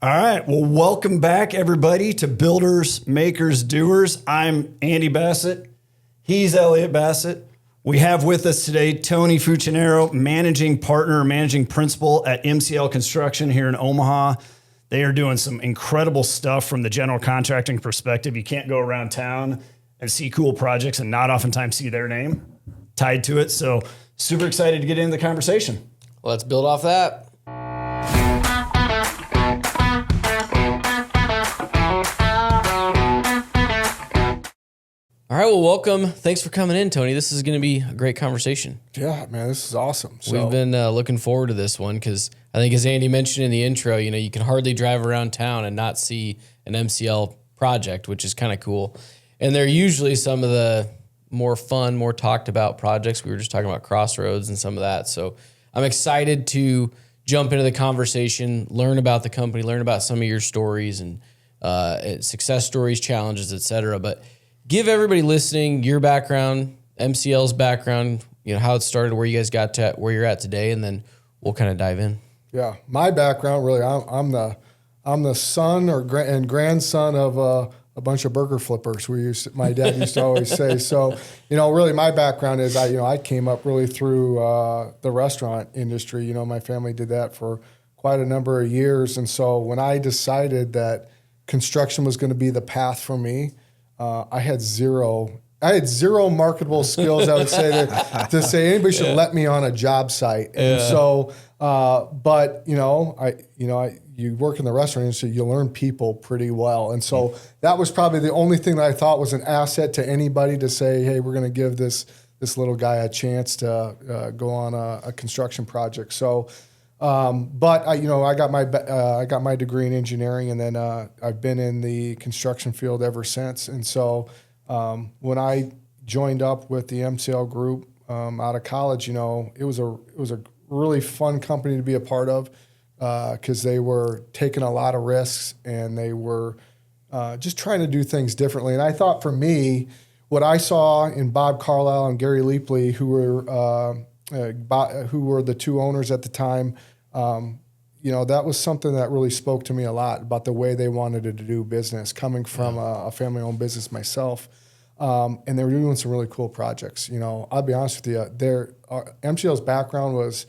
All right. Well, welcome back, everybody, to Builders, Makers, Doers. I'm Andy Bassett. He's Elliot Bassett. We have with us today Tony Fucinaro, managing partner, managing principal at MCL Construction here in Omaha. They are doing some incredible stuff from the general contracting perspective. You can't go around town and see cool projects and not oftentimes see their name tied to it. So super excited to get into the conversation. Let's build off that. All right, well, welcome. Thanks for coming in, Tony. This is going to be a great conversation. Yeah, man, this is awesome. We've been looking forward to this one because I think, as Andy mentioned in the intro, you can hardly drive around town and not see an MCL project, which is kind of cool. And they're usually some of the more fun, more talked about projects. We were just talking about Crossroads and some of that. So I'm excited to jump into the conversation, learn about the company, learn about some of your stories and success stories, challenges, et cetera. But give everybody listening your background, MCL's background, how it started, where you guys got to where you're at today, and then we'll kind of dive in. Yeah, my background really, I'm the son and grandson of a bunch of burger flippers. My dad used to always say. So, really my background is I came up really through the restaurant industry. My family did that for quite a number of years, and so when I decided that construction was going to be the path for me, I had zero marketable skills. I would say to say anybody should let me on a job site. And so, but you work in the restaurant industry, you learn people pretty well. And so that was probably the only thing that I thought was an asset to anybody to say, hey, we're going to give this little guy a chance to go on a construction project. So, but I got my degree in engineering, and then I've been in the construction field ever since. And so when I joined up with the MCL group out of college, it was a really fun company to be a part of because they were taking a lot of risks and they were just trying to do things differently. And I thought for me, what I saw in Bob Carlisle and Gary Leapley, who were the two owners at the time, that was something that really spoke to me a lot about the way they wanted to do business, coming from a family-owned business myself. And they were doing some really cool projects. I'll be honest with you, MCL's background was,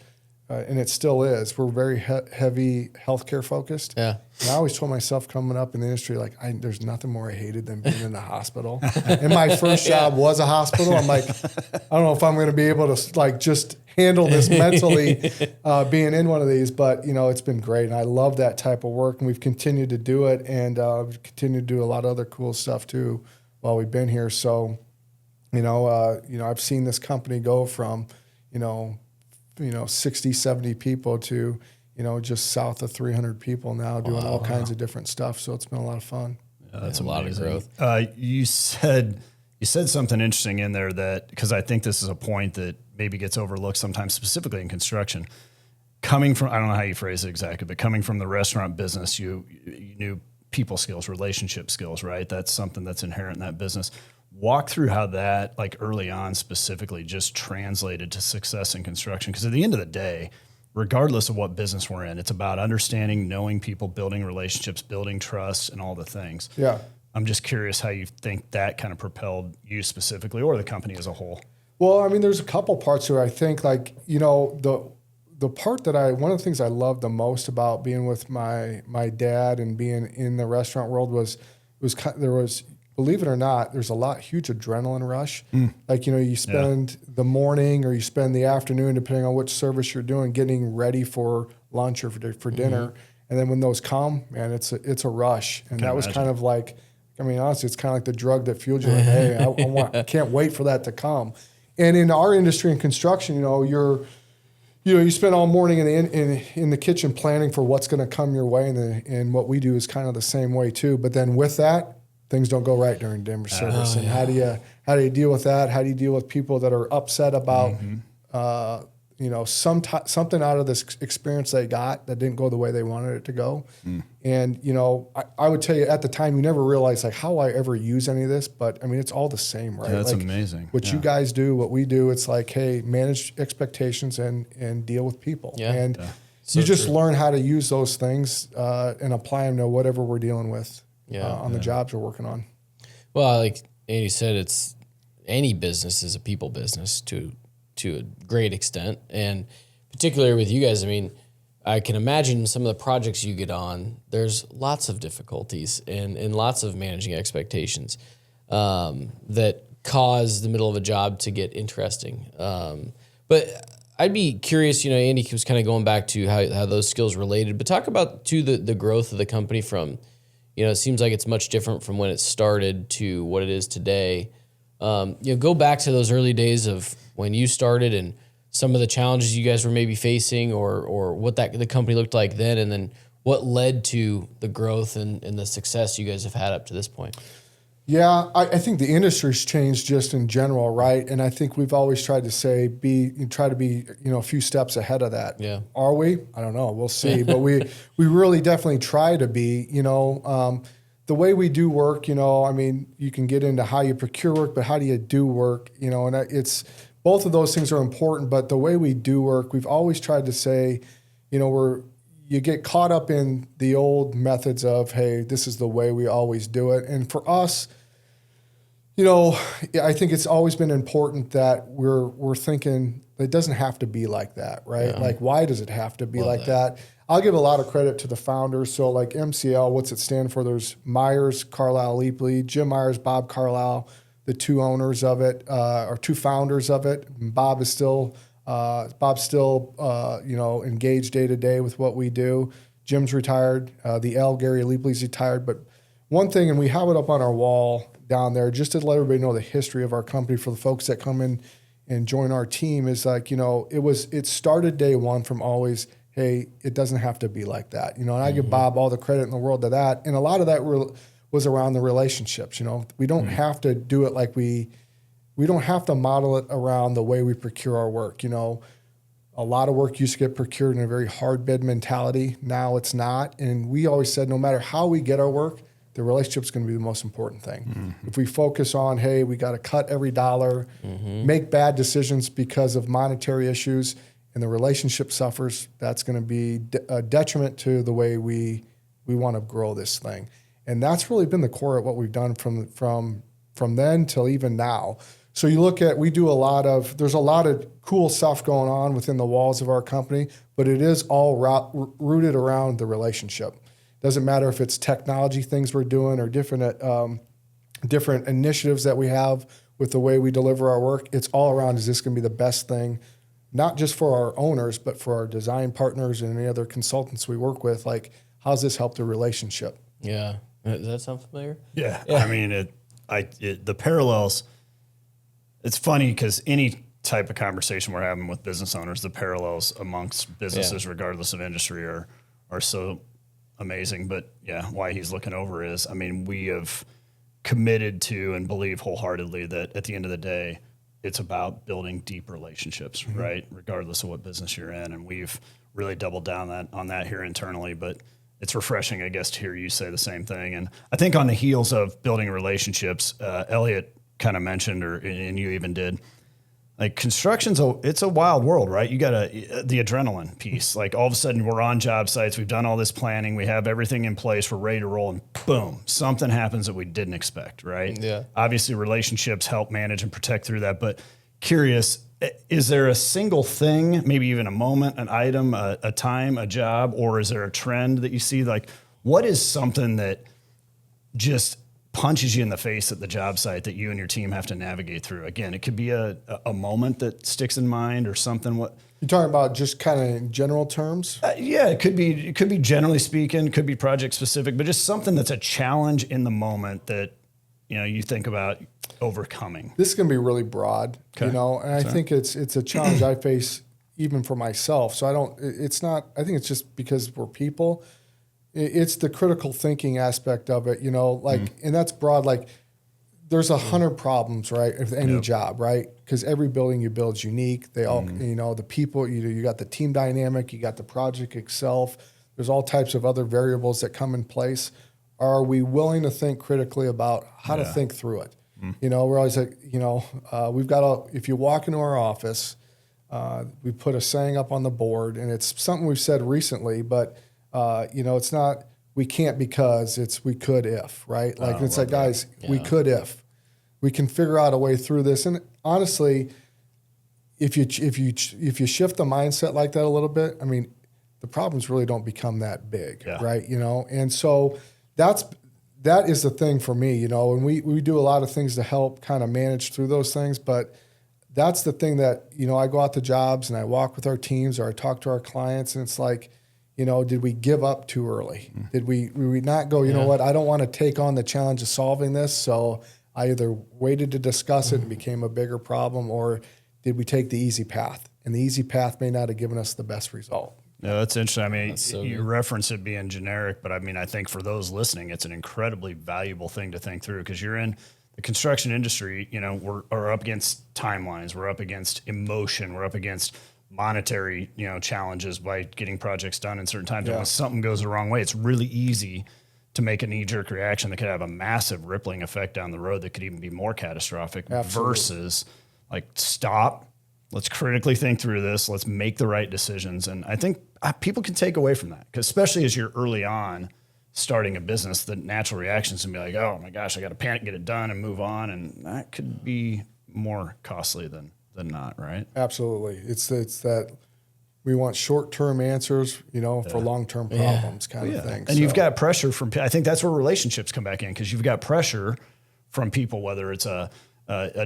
and it still is, we're very heavy healthcare focused. Yeah. And I always told myself coming up in the industry, there's nothing more I hated than being in a hospital. And my first job was a hospital. I'm like, I don't know if I'm going to be able to just handle this mentally being in one of these, but it's been great. And I love that type of work, and we've continued to do it, and we've continued to do a lot of other cool stuff too while we've been here. So, I've seen this company go from, 60, 70 people to, just south of 300 people now doing all kinds of different stuff. So it's been a lot of fun. Yeah, that's a lot of growth. You said something interesting in there because I think this is a point that maybe gets overlooked sometimes, specifically in construction. Coming from, I don't know how you phrase it exactly, but coming from the restaurant business, you knew people skills, relationship skills, right? That's something that's inherent in that business. Walk through how that, early on specifically, just translated to success in construction. Because at the end of the day, regardless of what business we're in, it's about understanding, knowing people, building relationships, building trust, and all the things. Yeah. I'm just curious how you think that kind of propelled you specifically or the company as a whole. Well, there's a couple parts here. I think the part that one of the things I loved the most about being with my dad and being in the restaurant world was there was, believe it or not, there's a huge adrenaline rush. You spend the morning or you spend the afternoon, depending on which service you're doing, getting ready for lunch or for dinner. And then when those come, man, it's a rush. And that was kind of honestly, it's kind of like the drug that fueled you. Hey, I can't wait for that to come. And in our industry in construction, you spend all morning in the kitchen planning for what's going to come your way. And what we do is kind of the same way too. But then with that, things don't go right during dinner service. And how do you deal with that? How do you deal with people that are upset about something out of this experience they got that didn't go the way they wanted it to go? And I would tell you at the time, you never realize how I ever use any of this, but it's all the same, right? Yeah, that's amazing. What you guys do, what we do, it's hey, manage expectations and deal with people. Yeah. And you just learn how to use those things and apply them to whatever we're dealing with on the jobs we're working on. Well, like Andy said, any business is a people business to a great extent, and particularly with you guys. I mean, I can imagine some of the projects you get on. There's lots of difficulties and lots of managing expectations that cause the middle of a job to get interesting. But I'd be curious, Andy was kind of going back to how those skills related, but talk about too the growth of the company from, it seems like it's much different from when it started to what it is today. Go back to those early days of when you started and some of the challenges you guys were maybe facing or what the company looked like then, and then what led to the growth and the success you guys have had up to this point. Yeah, I think the industry's changed just in general, right? And I think we've always tried to say, try to be, a few steps ahead of that. Yeah. Are we? I don't know. We'll see. But we really definitely try to be, the way we do work, I mean, you can get into how you procure work, but how do you do work, and it's both of those things are important, but the way we do work, we've always tried to say, you get caught up in the old methods of, hey, this is the way we always do it. And for us, I think it's always been important that we're thinking it doesn't have to be like that, right? Yeah. Like, why does it have to be like that? I'll give a lot of credit to the founders. So like MCL, what's it stand for? There's Myers, Carlisle, Leapley, Jim Myers, Bob Carlisle, the two owners of it, or two founders of it. Bob's still engaged day to day with what we do. Jim's retired. The L, Gary Leapley's retired. But one thing, and we have it up on our wall down there, just to let everybody know the history of our company for the folks that come in and join our team, is like, it started day one from always, hey, it doesn't have to be like that. And I give Bob all the credit in the world to that. And a lot of that was around the relationships. We don't have to do it like we don't have to model it around the way we procure our work. A lot of work used to get procured in a very hard bid mentality. Now it's not. And we always said, no matter how we get our work, the relationship's going to be the most important thing. Mm-hmm. If we focus on, hey, we got to cut every dollar, make bad decisions because of monetary issues, and the relationship suffers, that's going to be a detriment to the way we want to grow this thing. And that's really been the core of what we've done from then till even now. So you look at, there's a lot of cool stuff going on within the walls of our company, but it is all rooted around the relationship. Doesn't matter if it's technology things we're doing or different initiatives that we have with the way we deliver our work. It's all around, is this going to be the best thing, not just for our owners, but for our design partners and any other consultants we work with? Like, how's this help the relationship? Yeah. Does that sound familiar? Yeah. I mean, the parallels, it's funny because any type of conversation we're having with business owners, the parallels amongst businesses, regardless of industry, are so amazing. But yeah, why he's looking over is, I mean, we have committed to and believe wholeheartedly that at the end of the day, it's about building deep relationships, right? Regardless of what business you're in. And we've really doubled down on that here internally, but it's refreshing, I guess, to hear you say the same thing. And I think on the heels of building relationships, Elliot kind of mentioned, and you even did, like, construction's it's a wild world, right? You got the adrenaline piece. Like, all of a sudden we're on job sites, we've done all this planning, we have everything in place, we're ready to roll, and boom, something happens that we didn't expect, right? Yeah. Obviously, relationships help manage and protect through that. But curious, is there a single thing, maybe even a moment, an item, a time, a job, or is there a trend that you see? Like, what is something that just punches you in the face at the job site that you and your team have to navigate through? Again, it could be a moment that sticks in mind or something. What you're talking about, just kind of in general terms? Yeah, it could be generally speaking, could be project specific, but just something that's a challenge in the moment that you think about overcoming. This is going to be really broad, and I think it's a challenge I face even for myself. So I think it's just because we're people. It's the critical thinking aspect of it, and that's broad. Like, there's 100 problems, right, with any job, right? Because every building you build is unique. They all, the people, you got the team dynamic, you got the project itself. There's all types of other variables that come in place. Are we willing to think critically about how to think through it? We're always like, we've got if you walk into our office, We put a saying up on the board, and it's something we've said recently, but it's not we can't because it's we could if, right? Like it's like, guys, we could if. We can figure out a way through this. And honestly, if you shift the mindset like that a little bit, I mean, the problems really don't become that big, right? And so that is the thing for me, and we do a lot of things to help kind of manage through those things, but that's the thing that, I go out to jobs and I walk with our teams or I talk to our clients, and it's like, did we give up too early? Did we not go, you know what, I don't want to take on the challenge of solving this, so I either waited to discuss it and became a bigger problem, or did we take the easy path? And the easy path may not have given us the best result. No, that's interesting. I mean, you reference it being generic, but I mean, I think for those listening, it's an incredibly valuable thing to think through, because you're in the construction industry. We're up against timelines, we're up against emotion, we're up against monetary, challenges by getting projects done in certain times. And when something goes the wrong way, it's really easy to make a knee-jerk reaction that could have a massive rippling effect down the road that could even be more catastrophic. Absolutely. Versus like, stop, let's critically think through this, let's make the right decisions. And I think people can take away from that, because especially as you're early on starting a business, the natural reactions can be like, oh my gosh, I got to panic, get it done and move on. And that could be more costly than not, right? Absolutely. It's that we want short-term answers, for long-term problems kind of thing. And you've got pressure from, I think that's where relationships come back in, because you've got pressure from people, whether it's a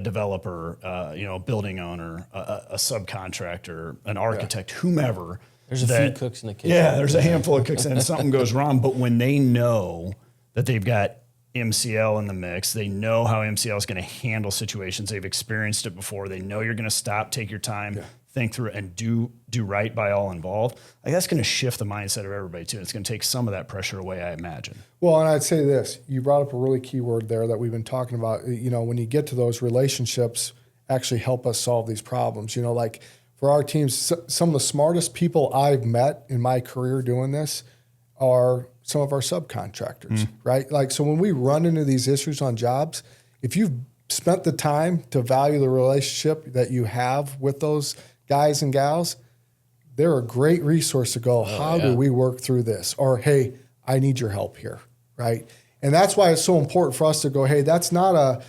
developer, a building owner, a subcontractor, an architect, whomever. There's a few cooks in the kitchen. Yeah, there's a handful of cooks, and something goes wrong. But when they know that they've got MCL in the mix, they know how MCL is going to handle situations. They've experienced it before. They know you're going to stop, take your time, think through it, and do right by all involved. Like, that's going to shift the mindset of everybody too. It's going to take some of that pressure away, I imagine. Well, and I'd say this: you brought up a really key word there that we've been talking about. When you get to those relationships, actually help us solve these problems. Like for our teams, some of the smartest people I've met in my career doing this are some of our subcontractors, right? Like, so when we run into these issues on jobs, if you've spent the time to value the relationship that you have with those guys and gals, they're a great resource to go, how do we work through this? Or, hey, I need your help here, right? And that's why it's so important for us to go, hey, that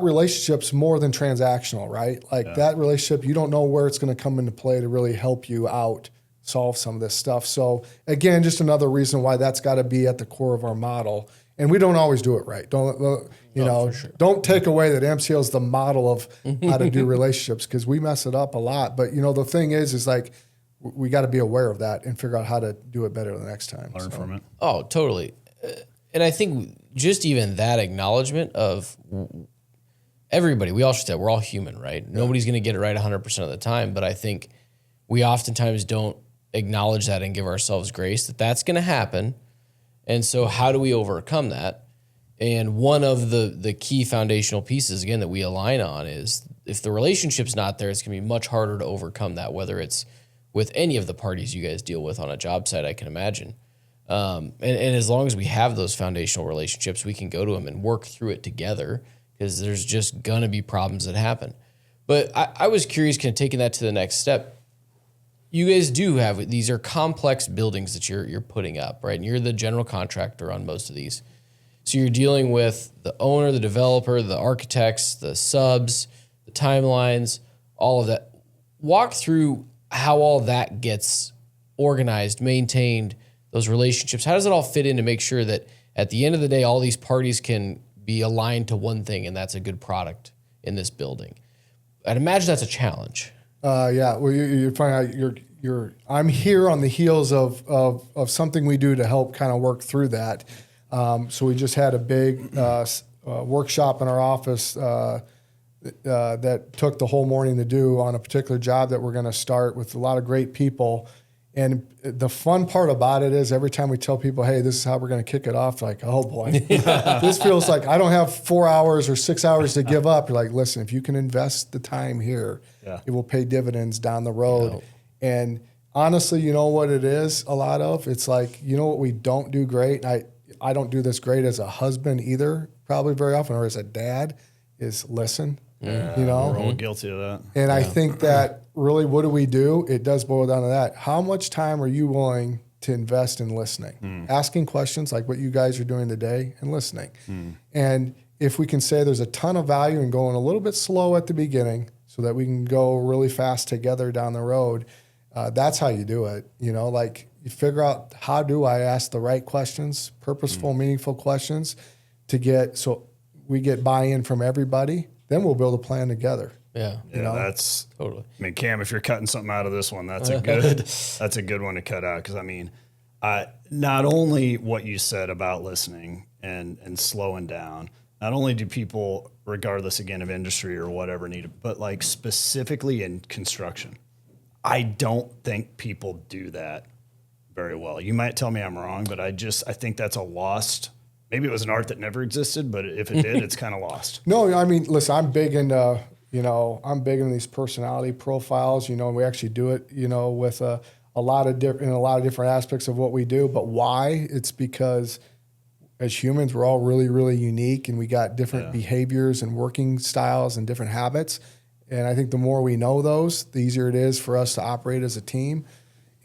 relationship's more than transactional, right? Like that relationship, you don't know where it's going to come into play to really help you out, solve some of this stuff. So again, just another reason why that's got to be at the core of our model. And we don't always do it right. Don't take away that MCL is the model of how to do relationships, because we mess it up a lot. But the thing is like we got to be aware of that and figure out how to do it better the next time. Learn from it. Oh, totally. And I think just even that acknowledgement of everybody, we all should say we're all human, right? Yeah. Nobody's going to get it right 100% of the time. But I think we oftentimes don't acknowledge that and give ourselves grace that that's going to happen. And so how do we overcome that? And one of the key foundational pieces, again, that we align on is if the relationship's not there, it's going to be much harder to overcome that, whether it's with any of the parties you guys deal with on a job site, I can imagine. And as long as we have those foundational relationships, we can go to them and work through it together, because there's just going to be problems that happen. But I was curious, kind of taking that to the next step. You guys do have, these are complex buildings that you're putting up, right? And you're the general contractor on most of these. So you're dealing with the owner, the developer, the architects, the subs, the timelines, all of that. Walk through how all that gets organized, maintained, those relationships. How does it all fit in to make sure that at the end of the day, all these parties can be aligned to one thing, and that's a good product in this building? I'd imagine that's a challenge. Yeah, well, you find out I'm here on the heels of something we do to help kind of work through that. So we just had a big workshop in our office that took the whole morning to do on a particular job that we're going to start with a lot of great people. And the fun part about it is every time we tell people, hey, this is how we're going to kick it off, like, oh boy, this feels like I don't have 4 hours or 6 hours to give up. You're like, listen, if you can invest the time here, it will pay dividends down the road. Yeah. And honestly, you know what it is a lot of? It's like, what we don't do great, and I don't do this great as a husband either, probably very often, or as a dad, is listen. Yeah, You know? we're all guilty of that. And I think that really, what do? It does boil down to that. How much time are you willing to invest in listening? Asking questions like what you guys are doing today and listening. And if we can say there's a ton of value in going a little bit slow at the beginning so that we can go really fast together down the road, that's how you do it. You know, like you figure out, how do I ask the right questions, purposeful, meaningful questions so we get buy-in from everybody. Then we'll build a plan together. Yeah. Yeah, that's totally. I mean, Cam, if you're cutting something out of this one, that's a good one to cut out. Because I mean, not only what you said about listening and slowing down. Not only do people, regardless again of industry or whatever, need it, but like specifically in construction, I don't think people do that very well. You might tell me I'm wrong, but I think that's a lost. Maybe it was an art that never existed, but if it did, it's kind of lost. No, I mean, listen, I'm big into these personality profiles. You know, and we actually do it, you know, with a lot of different aspects of what we do. But why? It's because as humans, we're all really, really unique, and we got different behaviors and working styles and different habits. And I think the more we know those, the easier it is for us to operate as a team.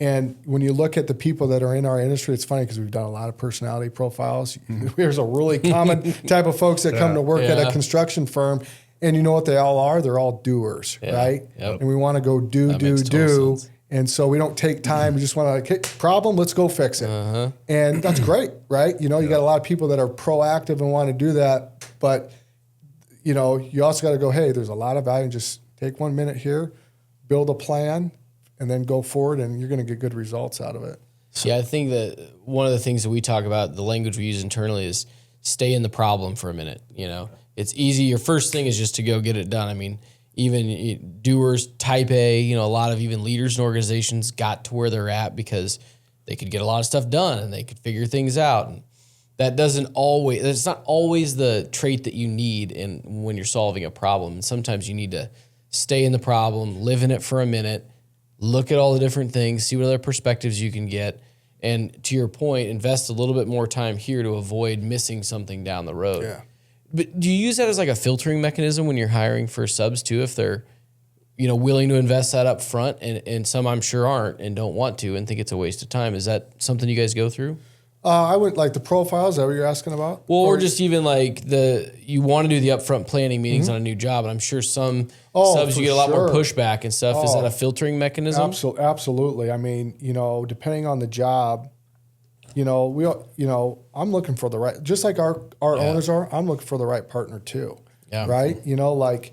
And when you look at the people that are in our industry, it's funny because we've done a lot of personality profiles. There's a really common type of folks that come to work at a construction firm, and you know what they all are? They're all doers, right? Yep. And we want to go do. Sense. And so we don't take time. We just want to like, hey, problem, let's go fix it. And that's great, right? You know, you got a lot of people that are proactive and want to do that. But, you know, you also got to go, hey, there's a lot of value in just take 1 minute here, build a plan, and then go forward, and you're going to get good results out of it. Yeah, I think that one of the things that we talk about, the language we use internally, is stay in the problem for a minute. You know, it's easy. Your first thing is just to go get it done. I mean, even doers, type A, you know, a lot of even leaders in organizations got to where they're at because they could get a lot of stuff done and they could figure things out. And that's not always the trait that you need when you're solving a problem. And sometimes you need to stay in the problem, live in it for a minute, look at all the different things, see what other perspectives you can get. And to your point, invest a little bit more time here to avoid missing something down the road. Yeah. But do you use that as like a filtering mechanism when you're hiring for subs too, if they're, you know, willing to invest that up front, and some I'm sure aren't and don't want to and think it's a waste of time? Is that something you guys go through? I would like the profiles. Is that what you're asking about? Well, or just even like you want to do the upfront planning meetings on a new job, and I'm sure some subs you get a lot more pushback and stuff. Is that a filtering mechanism? Absolutely. I mean, you know, depending on the job, you know, I'm looking for the right, just like our owners are, I'm looking for the right partner too. Yeah. Right. You know, like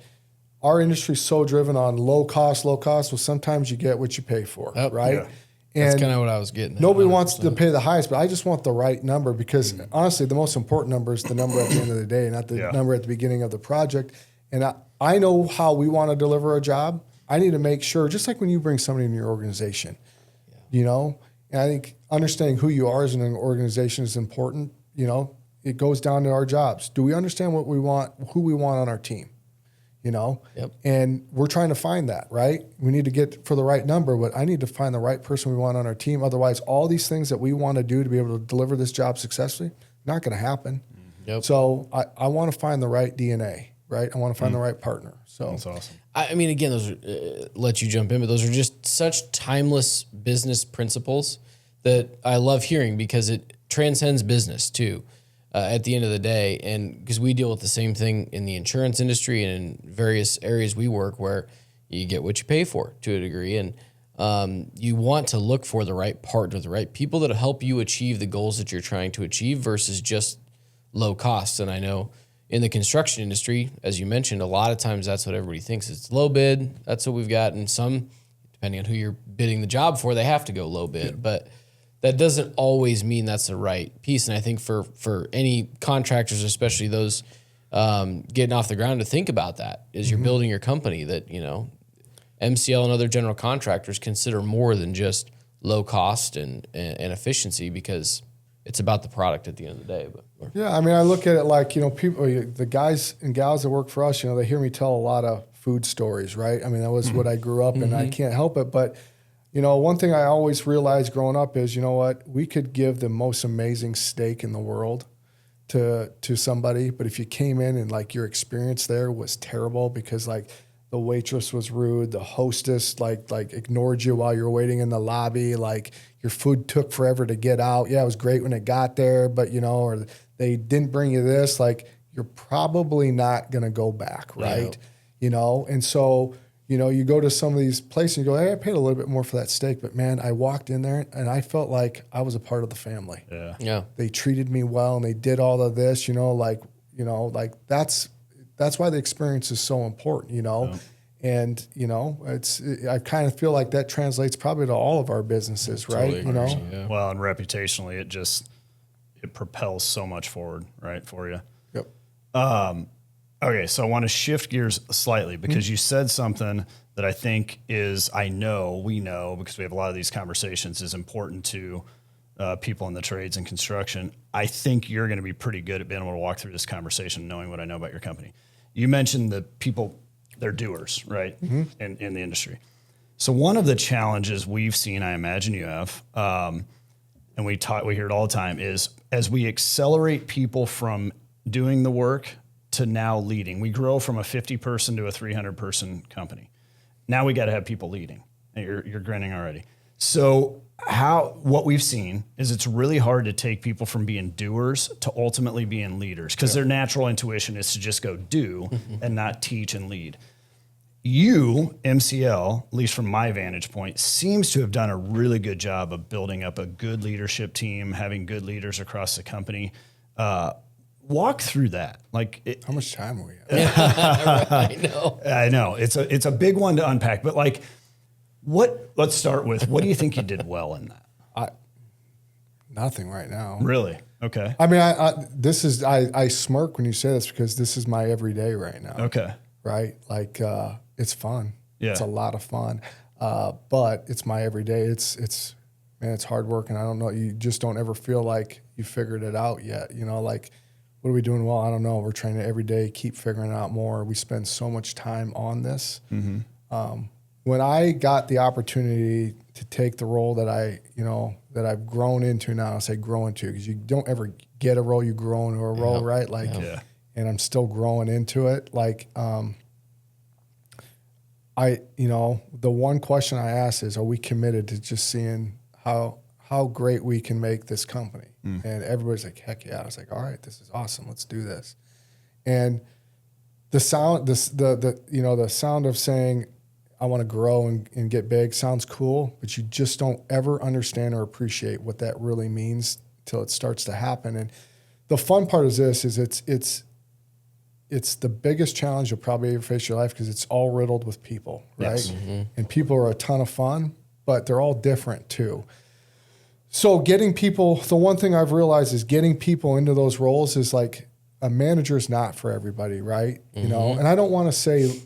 our industry is so driven on low cost. Well, sometimes you get what you pay for. Right. Yeah. And that's kind of what I was getting at. Nobody wants to pay the highest, but I just want the right number because honestly, the most important number is the number at the end of the day, not the number at the beginning of the project. And I know how we want to deliver a job. I need to make sure, just like when you bring somebody in your organization, you know, and I think understanding who you are as an organization is important. You know, it goes down to our jobs. Do we understand what we want, who we want on our team? You know, and we're trying to find that, right? We need to get for the right number, but I need to find the right person we want on our team. Otherwise, all these things that we want to do to be able to deliver this job successfully, not going to happen. So I want to find the right DNA, right? I want to find the right partner. So that's awesome. I mean, again, those are, let you jump in, but those are just such timeless business principles that I love hearing because it transcends business too. At the end of the day, and because we deal with the same thing in the insurance industry and in various areas we work where you get what you pay for to a degree, and you want to look for the right partner, the right people that help you achieve the goals that you're trying to achieve versus just low costs. And I know in the construction industry, as you mentioned, a lot of times that's what everybody thinks. It's low bid. That's what we've got. And some, depending on who you're bidding the job for, they have to go low bid. But that doesn't always mean that's the right piece. And I think for any contractors, especially those getting off the ground, to think about that as you're building your company, that, you know, MCL and other general contractors consider more than just low cost and efficiency, because it's about the product at the end of the day. But yeah, I mean, I look at it like, you know, people, the guys and gals that work for us, you know, they hear me tell a lot of food stories, right? I mean, that was what I grew up in. I can't help it. But you know, one thing I always realized growing up is, you know what, we could give the most amazing steak in the world to somebody, but if you came in and like your experience there was terrible because like the waitress was rude, the hostess like ignored you while you were waiting in the lobby, like your food took forever to get out. Yeah, it was great when it got there, but or they didn't bring you this, like you're probably not going to go back, right? Yeah. And so, you go to some of these places and you go, hey, I paid a little bit more for that steak, but man, I walked in there and I felt like I was a part of the family. Yeah. Yeah. They treated me well and they did all of this, like that's why the experience is so important, Yeah. And, I kind of feel like that translates probably to all of our businesses, right? Totally yeah. Well, and reputationally, it propels so much forward, right, for you. Yep. Okay, so I want to shift gears slightly because you said something that I think we know, because we have a lot of these conversations, is important to people in the trades and construction. I think you're going to be pretty good at being able to walk through this conversation knowing what I know about your company. You mentioned the people, they're doers, right, in the industry. So one of the challenges we've seen, I imagine you have, and we hear it all the time, is as we accelerate people from doing the work to now leading. We grow from a 50-person to a 300-person company. Now we got to have people leading. And you're grinning already. So what we've seen is it's really hard to take people from being doers to ultimately being leaders because their natural intuition is to just go do and not teach and lead. You, MCL, at least from my vantage point, seems to have done a really good job of building up a good leadership team, having good leaders across the company. Walk through that. How much time are we at? I know. It's a big one to unpack, but let's start with, what do you think you did well in that? Nothing right now. Really? Okay. I mean, I smirk when you say this because this is my everyday right now. Okay. Right? It's fun. Yeah. It's a lot of fun. But it's my everyday. It's hard work, and I don't know. You just don't ever feel like you figured it out yet. What are we doing well? I don't know. We're trying to every day keep figuring it out more. We spend so much time on this. Mm-hmm. When I got the opportunity to take the role that that I've grown into now, I say grow into, because you don't ever get a role, you grow into a role, right? And I'm still growing into it. The one question I ask is, are we committed to just seeing how great we can make this company? And everybody's like, heck yeah. I was like, all right, this is awesome. Let's do this. And the sound, the sound of saying, I want to grow and get big sounds cool, but you just don't ever understand or appreciate what that really means till it starts to happen. And the fun part is this, is it's the biggest challenge you'll probably ever face in your life because it's all riddled with people, right? Yes. Mm-hmm. And people are a ton of fun, but they're all different too. So getting people, the one thing I've realized is getting people into those roles is like a manager's not for everybody, right? Mm-hmm. And I don't want to say,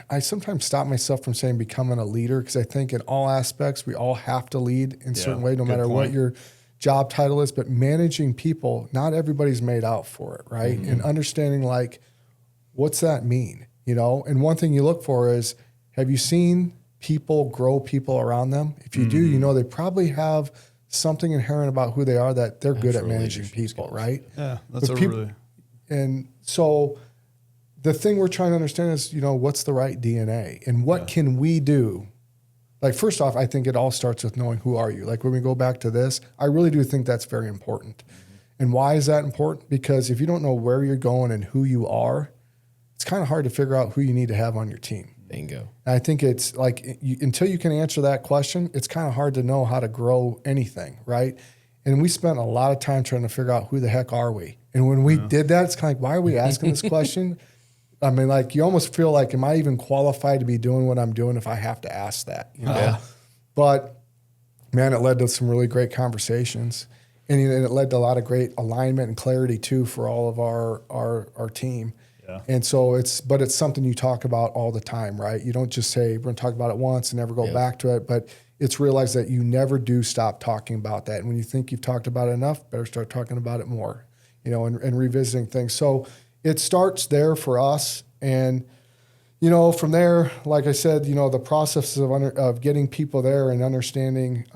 I sometimes stop myself from saying becoming a leader because I think in all aspects, we all have to lead in a certain way, no matter what your job title is. But managing people, not everybody's made out for it, right? Mm-hmm. And understanding what's that mean, And one thing you look for is, have you seen people grow people around them? If you do, they probably have something inherent about who they are that they're good at managing people, right? Yeah, that's really... And so the thing we're trying to understand is, what's the right DNA and what can we do? First off, I think it all starts with knowing who are you. When we go back to this, I really do think that's very important. Mm-hmm. And why is that important? Because if you don't know where you're going and who you are, it's kind of hard to figure out who you need to have on your team. Bingo. And I think it's until you can answer that question, it's kind of hard to know how to grow anything, right? And we spent a lot of time trying to figure out who the heck are we? And when we did that, it's kind of why are we asking this question? I mean, you almost feel like, am I even qualified to be doing what I'm doing if I have to ask that? Yeah. But man, it led to some really great conversations, and it led to a lot of great alignment and clarity too for all of our team. Yeah. And so it's something you talk about all the time, right? You don't just say, we're going to talk about it once and never go back to it, but it's realized that you never do stop talking about that. And when you think you've talked about it enough, better start talking about it more, and revisiting things. So it starts there for us. And, from there, like I said, the process of getting people there and understanding,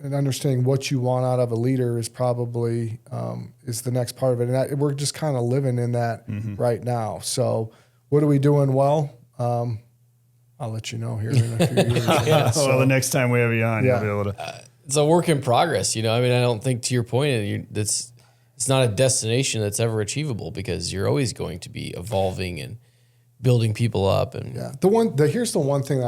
and understanding what you want out of a leader is probably is the next part of it. And we're just kind of living in that right now. So what are we doing well? I'll let you know here in a few years. Well, the next time we have you on, you'll be able to. It's a work in progress. I mean, I don't think, to your point, it's not a destination that's ever achievable, because you're always going to be evolving and building people up. And here's the one thing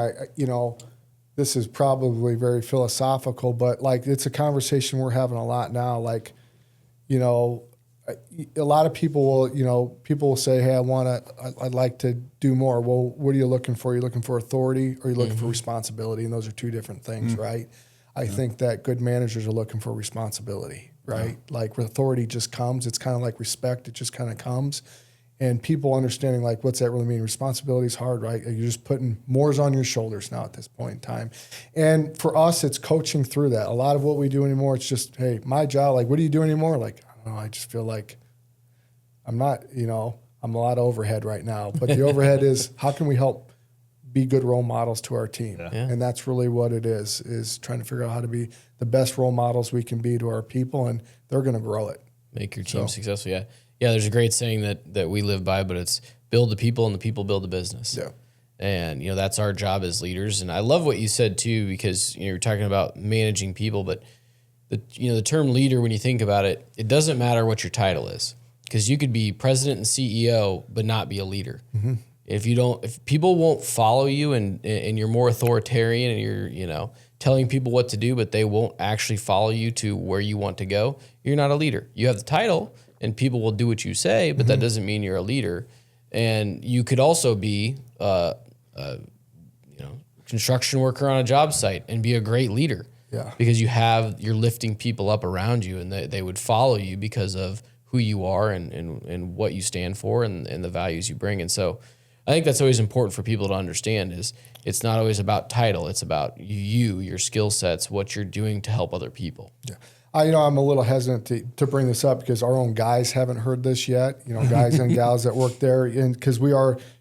this is probably very philosophical, but like, it's a conversation we're having a lot now. Like, a lot of people will say, hey, I'd like to do more. Well, what are you looking for? Are you looking for authority, or are you looking for responsibility? And those are two different things, right? I think that good managers are looking for responsibility, right? Like, authority just comes. It's kind of like respect. It just kind of comes. And people understanding, like, what's that really mean? Responsibility is hard, right? You're just putting more's on your shoulders now at this point in time. And for us, it's coaching through that. A lot of what we do anymore, it's just, hey, my job, like, what do you do anymore? Like, I don't know, I just feel like I'm not, I'm a lot of overhead right now. But the overhead is, how can we help be good role models to our team? Yeah. And that's really what it is trying to figure out how to be the best role models we can be to our people, and they're going to grow it. Make your team successful, yeah. Yeah, there's a great saying that we live by, but it's build the people and the people build the business. Yeah. And, that's our job as leaders. And I love what you said too, because you're talking about managing people, but the term leader, when you think about it, it doesn't matter what your title is, because you could be president and CEO, but not be a leader. Mm-hmm. If people won't follow you and you're more authoritarian and you're, telling people what to do, but they won't actually follow you to where you want to go, you're not a leader. You have the title, and people will do what you say, but that doesn't mean you're a leader. And you could also be construction worker on a job site and be a great leader. Yeah. Because you're lifting people up around you, and they would follow you because of who you are and what you stand for and the values you bring. And so I think that's always important for people to understand, is it's not always about title. It's about your skill sets, what you're doing to help other people. Yeah. I'm a little hesitant to bring this up because our own guys haven't heard this yet, guys and gals that work there. And because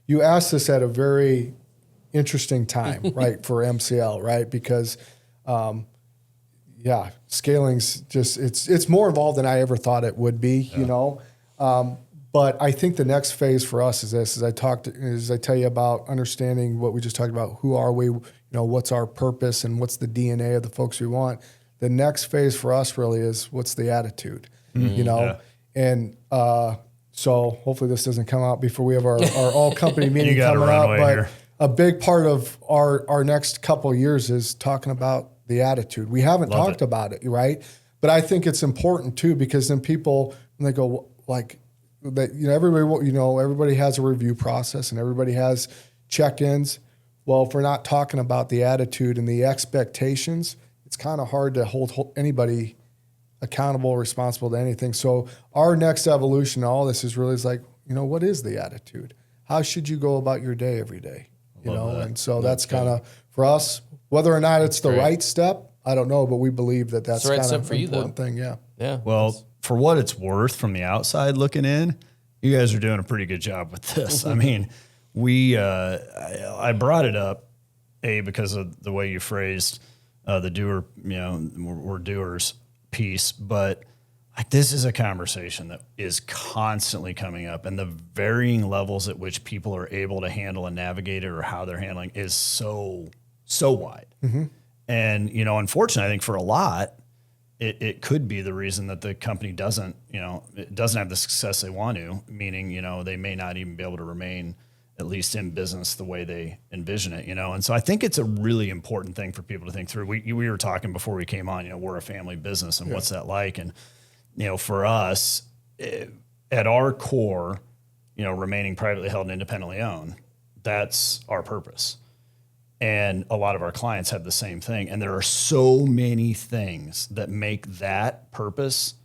you asked this at a very interesting time, right, for MCL, right? Because, scaling's just, it's more involved than I ever thought it would be, But I think the next phase for us is this, as I tell you about understanding what we just talked about, who are we, what's our purpose and what's the DNA of the folks we want. The next phase for us really is, what's the attitude, And so hopefully this doesn't come out before we have our all company meeting coming up. But here. A big part of our next couple of years is talking about the attitude. We haven't talked about it, right? But I think it's important too, because then people, when they go like that, everybody has a review process and everybody has check-ins. Well, if we're not talking about the attitude and the expectations, it's kind of hard to hold anybody accountable, responsible to anything. So our next evolution to all this is really like, what is the attitude? How should you go about your day every day? And so that's kind of, for us, whether or not it's the right step, I don't know, but we believe that's the right kind step of for an you, important though. thing. Yeah. Yeah. Well, for what it's worth, from the outside looking in, you guys are doing a pretty good job with this. I mean, I brought it up, because of the way you phrased the doer, we're doers piece, but like, this is a conversation that is constantly coming up, and the varying levels at which people are able to handle and navigate it, or how they're handling, is so wide. Mm-hmm. And, unfortunately, I think for a lot, it could be the reason that the company doesn't have the success they want to, meaning, they may not even be able to remain at least in business the way they envision it, And so I think it's a really important thing for people to think through. We were talking before we came on, we're a family business, and what's that like? And, for us, at our core, remaining privately held and independently owned, that's our purpose. And a lot of our clients have the same thing. And there are so many things that make that purpose,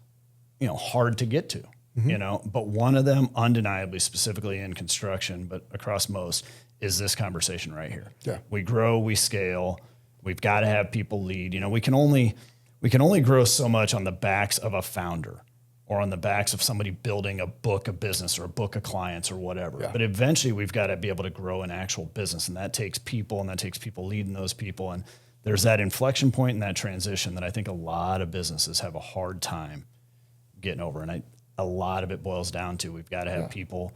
hard to get to. Mm-hmm. But one of them, undeniably, specifically in construction, but across most, is this conversation right here. Yeah. We grow, we scale, we've got to have people lead. We can only grow so much on the backs of a founder, or on the backs of somebody building a book of business or a book of clients or whatever. Yeah. But eventually we've got to be able to grow an actual business, and that takes people, and that takes people leading those people. And there's that inflection point in that transition that I think a lot of businesses have a hard time getting over. And a lot of it boils down to we've got to have people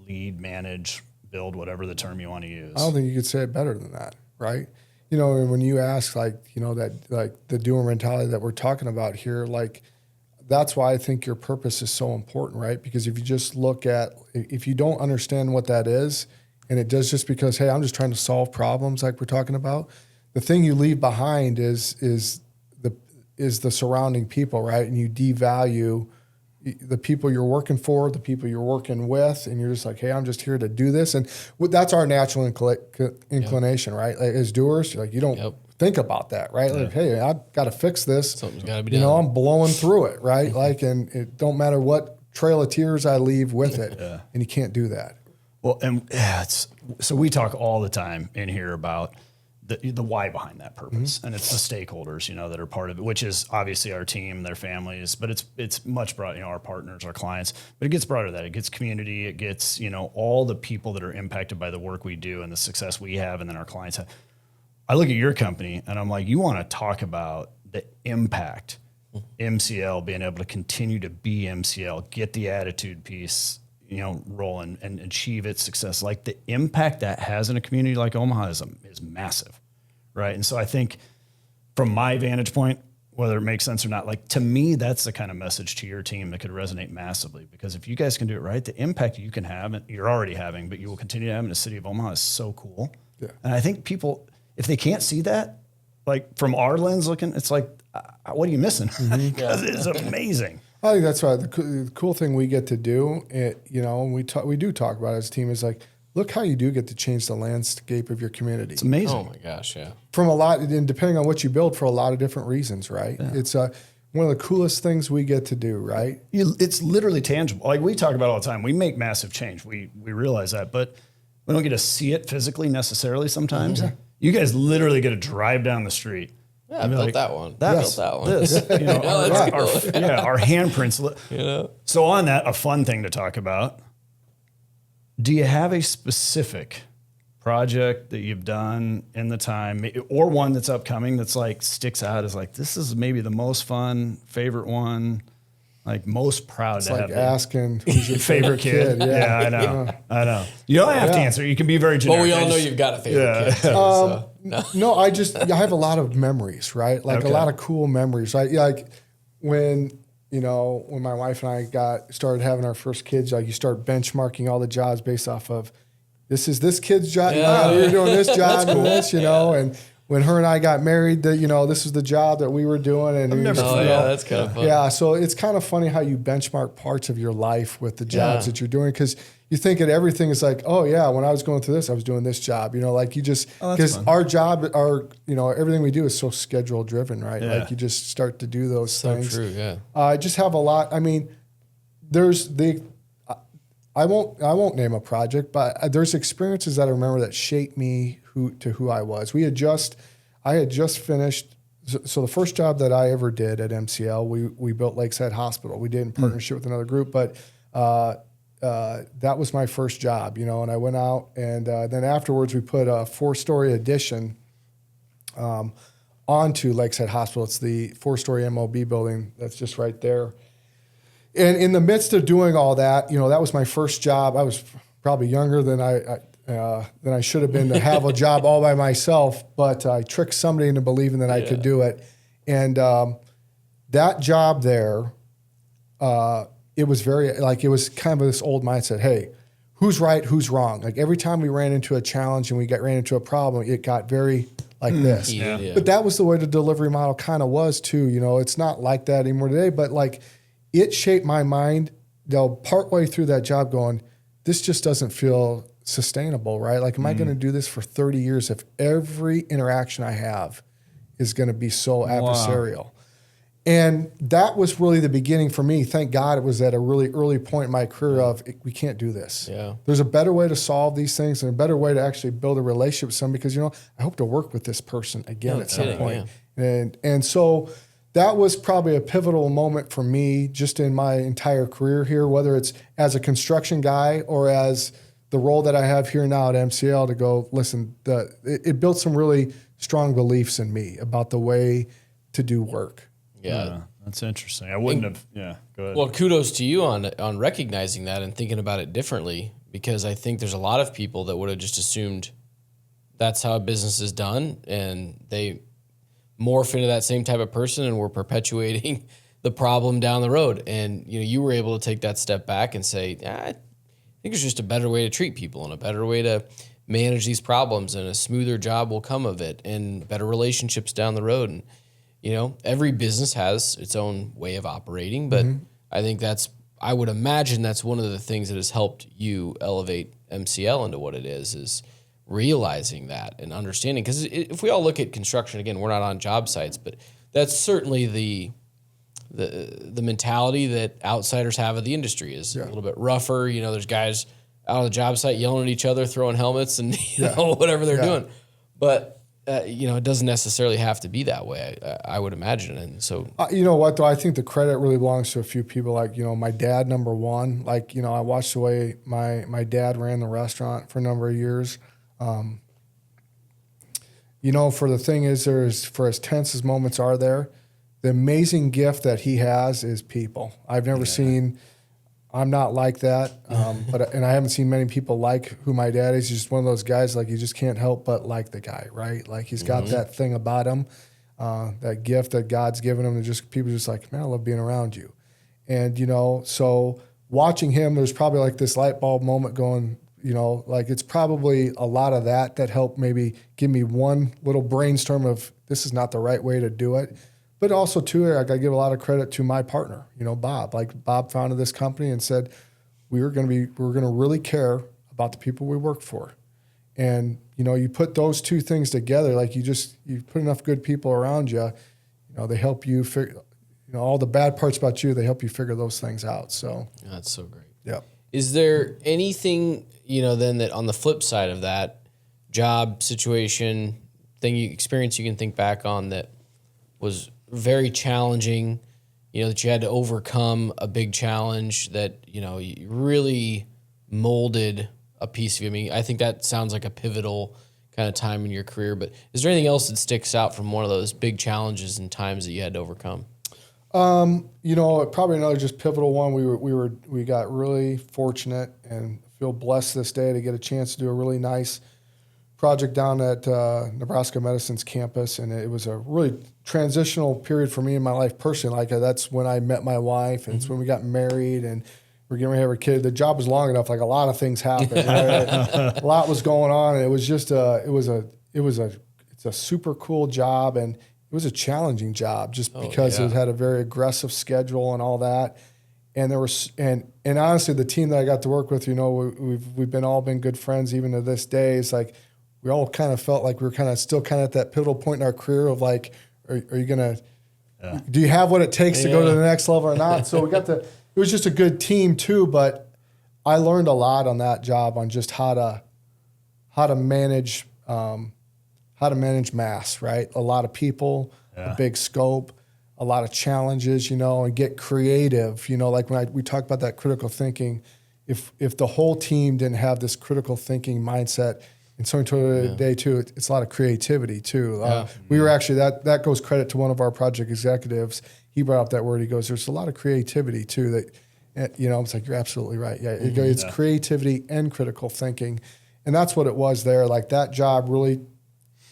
lead, manage, build, whatever the term you want to use. I don't think you could say it better than that, right? You know, and when you ask that like the doer mentality that we're talking about here, like that's why I think your purpose is so important, right? Because if you just if you don't understand what that is, and it does just because, hey, I'm just trying to solve problems like we're talking about, the thing you leave behind is the surrounding people, right? And you devalue the people you're working for, the people you're working with, and you're just like, hey, I'm just here to do this. And that's our natural inclination, right? Like, as doers, like you don't think about that, right? Like, hey, I've got to fix this. Something's got to be done. You know, I'm blowing through it, right? Like, and it don't matter what trail of tears I leave with it, and you can't do that. Well, and so we talk all the time in here about the why behind that purpose, and it's the stakeholders, you know, that are part of it, which is obviously our team, their families, but it's much broader, you know, our partners, our clients, but it gets broader than that. It gets community, it gets, you know, all the people that are impacted by the work we do and the success we have, and then our clients have. I look at your company and I'm like, you want to talk about the impact MCL being able to continue to be MCL, get the attitude piece, you know, rolling and achieve its success. Like the impact that has in a community like Omaha is massive, right? And so I think from my vantage point, whether it makes sense or not, like to me, that's the kind of message to your team that could resonate massively, because if you guys can do it right, the impact you can have, and you're already having, but you will continue to have in the city of Omaha is so cool. Yeah. And I think people, if they can't see that, like from our lens looking, it's like, what are you missing? Because it's amazing. I think that's why the cool thing we get to do, you know, and we do talk about it as a team, is like, look how you do get to change the landscape of your community. It's amazing. Oh my gosh, yeah. From a lot, and depending on what you build, for a lot of different reasons, right? Yeah. It's one of the coolest things we get to do, right? It's literally tangible. Like we talk about all the time. We make massive change. We realize that, but we don't get to see it physically necessarily sometimes. Mm-hmm. You guys literally get to drive down the street. Yeah, I built like, that one. Built that one. This, you know, our handprints. You know. So on that, a fun thing to talk about. Do you have a specific project that you've done in the time, or one that's upcoming that's like sticks out as like, this is maybe the most fun, favorite one, like most proud it's to like have asking who's your favorite kid. Yeah, I know. I know. You don't have to answer. You can be very generic. Well, we all know you've got a favorite kid. Too, no, I have a lot of memories, right? Like a lot of cool memories, right? Like when my wife and I started having our first kids, like you start benchmarking all the jobs based off of, this is this kid's job. Yeah. You're doing this job and this, and when her and I got married, this is the job that we were doing. And that's kind of fun. Yeah, so it's kind of funny how you benchmark parts of your life with the jobs that you're doing, because you think that everything is like, oh yeah, when I was going through this, I was doing this job. Like you just, because our job, everything we do is so schedule driven, right? Yeah. Like you just start to do those things. So true, yeah. I just have a lot. I mean, I won't name a project, but there's experiences that I remember that shaped me to who I was. I had just finished. So the first job that I ever did at MCL, we built Lakeside Hospital. We did in partnership with another group, but that was my first job, and I went out, and then afterwards we put a 4-story addition onto Lakeside Hospital. It's the 4-story MOB building that's just right there. And in the midst of doing all that, that was my first job. I was probably younger than I should have been to have a job all by myself, but I tricked somebody into believing that I could do it. And that job there, it was it was kind of this old mindset. Hey, who's right, who's wrong? Like every time we ran into a challenge and ran into a problem, it got very like this. Yeah. But that was the way the delivery model kind of was too. It's not like that anymore today, but like it shaped my mind. Partway through that job going, this just doesn't feel sustainable, right? Like, am I going to do this for 30 years if every interaction I have is going to be so adversarial? Wow. And that was really the beginning for me. Thank God it was at a really early point in my career of, we can't do this. Yeah. There's a better way to solve these things and a better way to actually build a relationship with somebody, because, I hope to work with this person again at some point. Yeah. And so that was probably a pivotal moment for me just in my entire career here, whether it's as a construction guy or as the role that I have here now at MCL, to go, listen, it built some really strong beliefs in me about the way to do work. Yeah. That's interesting. I wouldn't have. Yeah, go ahead. Well, kudos to you on recognizing that and thinking about it differently, because I think there's a lot of people that would have just assumed that's how business is done, and they morph into that same type of person, and we're perpetuating the problem down the road. And you were able to take that step back and say, I think there's just a better way to treat people and a better way to manage these problems, and a smoother job will come of it, and better relationships down the road. And every business has its own way of operating, but I think I would imagine that's one of the things that has helped you elevate MCL into what it is realizing that and understanding. Because if we all look at construction, again, we're not on job sites, but that's certainly the mentality that outsiders have of the industry is a little bit rougher. There's guys out on the job site yelling at each other, throwing helmets and whatever they're doing. But it doesn't necessarily have to be that way, I would imagine. And so, you know what, though? I think the credit really belongs to a few people. Like, my dad, number one. Like, I watched the way my dad ran the restaurant for a number of years. For the thing is, for as tense as moments are there, the amazing gift that he has is people. I've never seen. I'm not like that, and I haven't seen many people like who my dad is. He's just one of those guys, like, you just can't help but like the guy, right? Like, he's got that thing about him, that gift that God's given him, and just people just like, man, I love being around you. And, so watching him, there's probably like this light bulb moment going, like, it's probably a lot of that helped maybe give me one little brainstorm of this is not the right way to do it. But also, too, I got to give a lot of credit to my partner, Bob. Like, Bob founded this company and said we're going to really care about the people we work for. And, you put those two things together, like you put enough good people around you, they help you figure, all the bad parts about you, they help you figure those things out. So that's so great. Yeah. Is there anything, then that on the flip side of that job situation, experience you can think back on that was very challenging, that you had to overcome a big challenge that, you really molded a piece of you? I mean, I think that sounds like a pivotal kind of time in your career, but is there anything else that sticks out from one of those big challenges and times that you had to overcome? Probably another just pivotal one. We got really fortunate and feel blessed this day to get a chance to do a really nice project down at Nebraska Medicine's campus, and it was a really transitional period for me in my life personally. Like, that's when I met my wife, and it's when we got married, and we're getting ready to have a kid. The job was long enough; like, a lot of things happened. Right? A lot was going on, and it was just it's a super cool job, and it was a challenging job just because it had a very aggressive schedule and all that. And there was, and honestly, the team that I got to work with, we've all been good friends even to this day. It's like, we all kind of felt like we were kind of still kind of at that pivotal point in our career of like, are you going to, do you have what it takes to go to the next level or not? So it was just a good team too, but I learned a lot on that job on just how to manage mass, right? A lot of people, a big scope, a lot of challenges, and get creative, like when we talk about that critical thinking, if the whole team didn't have this critical thinking mindset, and so today too, it's a lot of creativity too. We were actually, that goes credit to one of our project executives. He brought up that word. He goes, there's a lot of creativity too that, it's like, you're absolutely right. Yeah. It's creativity and critical thinking. And that's what it was there. Like, that job really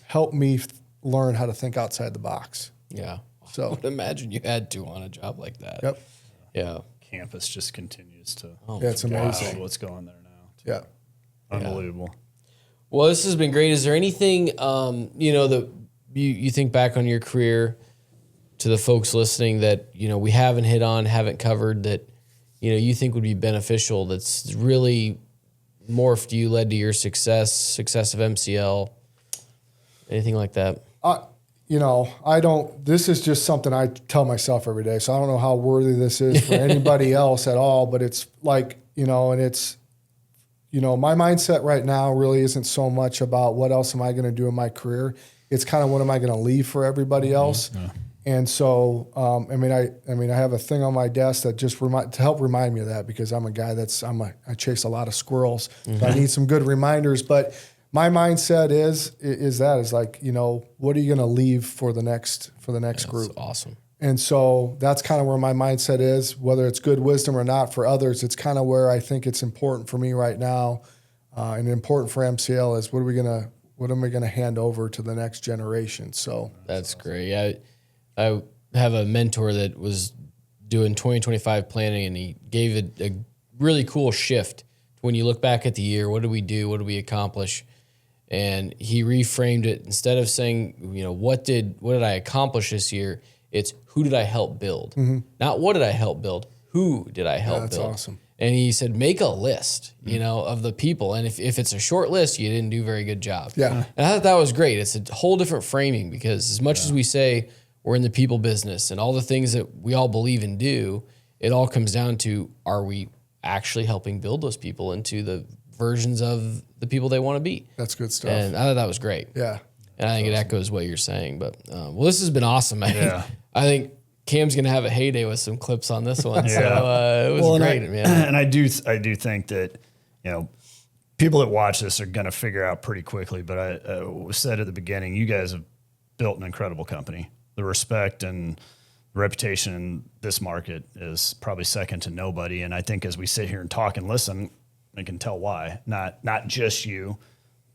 helped me learn how to think outside the box. Yeah. So I would imagine you had to on a job like that. Yep. Yeah. Campus just continues to. It's amazing. What's going there now? Yeah. Unbelievable. Well, this has been great. Is there anything, that you think back on your career to the folks listening that, we haven't hit on, haven't covered that, you think would be beneficial, that's really morphed you, led to your success of MCL, anything like that? This is just something I tell myself every day. So I don't know how worthy this is for anybody else at all, but it's like, and it's, my mindset right now really isn't so much about what else am I going to do in my career. It's kind of what am I going to leave for everybody else. Yeah. And so, I have a thing on my desk that just to help remind me of that, because I'm a guy I chase a lot of squirrels. So I need some good reminders. But my mindset is like, you know, what are you going to leave for the next group? That's awesome. And so that's kind of where my mindset is, whether it's good wisdom or not for others. It's kind of where I think it's important for me right now, and important for MCL is what am I going to hand over to the next generation? So that's great. I have a mentor that was doing 2025 planning, and he gave it a really cool shift. When you look back at the year, what did we do? What did we accomplish? And he reframed it. Instead of saying, you know, what did I accomplish this year? It's who did I help build? Not what did I help build? Who did I help build? That's awesome. And he said, make a list, you know, of the people. And if it's a short list, you didn't do a very good job. Yeah. And I thought that was great. It's a whole different framing, because as much as we say we're in the people business and all the things that we all believe and do, it all comes down to, are we actually helping build those people into the versions of the people they want to be? That's good stuff. And I thought that was great. Yeah. And I think it echoes what you're saying. But, well, this has been awesome. I think Cam's going to have a heyday with some clips on this one. So it was great, man. And I do think that, you know, people that watch this are going to figure out pretty quickly. But I said at the beginning, you guys have built an incredible company. The respect and reputation in this market is probably second to nobody. And I think as we sit here and talk and listen, we can tell why. Not just you,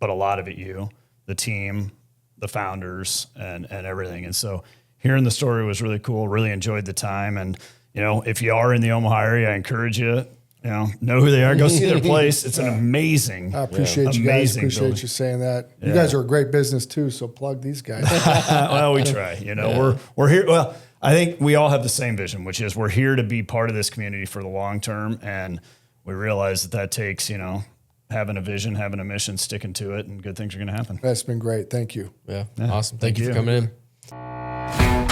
but a lot of it you, the team, the founders, and everything. And so hearing the story was really cool. Really enjoyed the time. And, you know, if you are in the Omaha area, I encourage you, know who they are. Go see their place. It's an amazing, I appreciate you guys. Appreciate you saying that. You guys are a great business too, so plug these guys. Well, we try. You know, we're here. Well, I think we all have the same vision, which is we're here to be part of this community for the long term, and we realize that takes, you know, having a vision, having a mission, sticking to it, and good things are going to happen. That's been great. Thank you. Yeah. Awesome. Thank you for coming in.